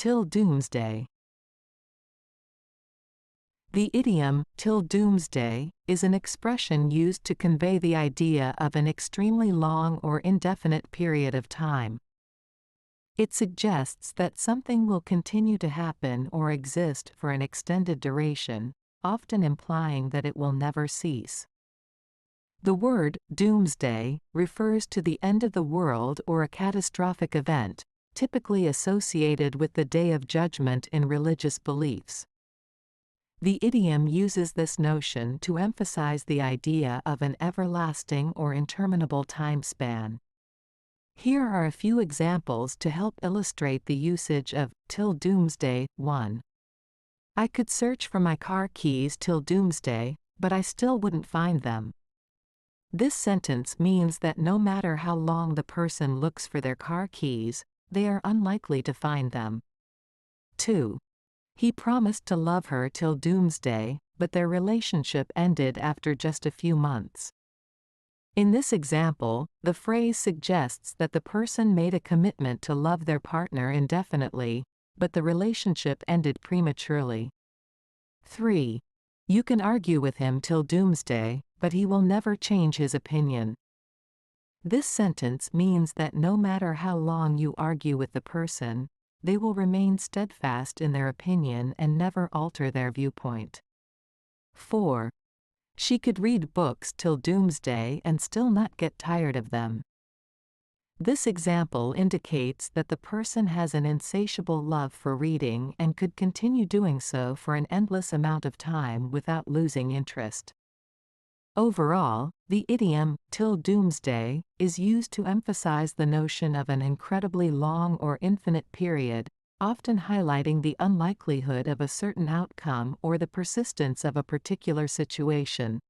till doomsday. The idiom, till doomsday, is an expression used to convey the idea of an extremely long or indefinite period of time. It suggests that something will continue to happen or exist for an extended duration, often implying that it will never cease. The word doomsday refers to the end of the world or a catastrophic event, typically associated with the Day of Judgment in religious beliefs. The idiom uses this notion to emphasize the idea of an everlasting or interminable time span. Here are a few examples to help illustrate the usage of till doomsday. 1. I could search for my car keys till doomsday, but I still wouldn't find them. This sentence means that no matter how long the person looks for their car keys, they are unlikely to find them. 2. He promised to love her till doomsday, but their relationship ended after just a few months. In this example, the phrase suggests that the person made a commitment to love their partner indefinitely, but the relationship ended prematurely. 3. You can argue with him till doomsday, but he will never change his opinion. This sentence means that no matter how long you argue with the person, they will remain steadfast in their opinion and never alter their viewpoint. 4. She could read books till doomsday and still not get tired of them. This example indicates that the person has an insatiable love for reading and could continue doing so for an endless amount of time without losing interest. Overall, the idiom, till doomsday, is used to emphasize the notion of an incredibly long or infinite period, often highlighting the unlikelihood of a certain outcome or the persistence of a particular situation.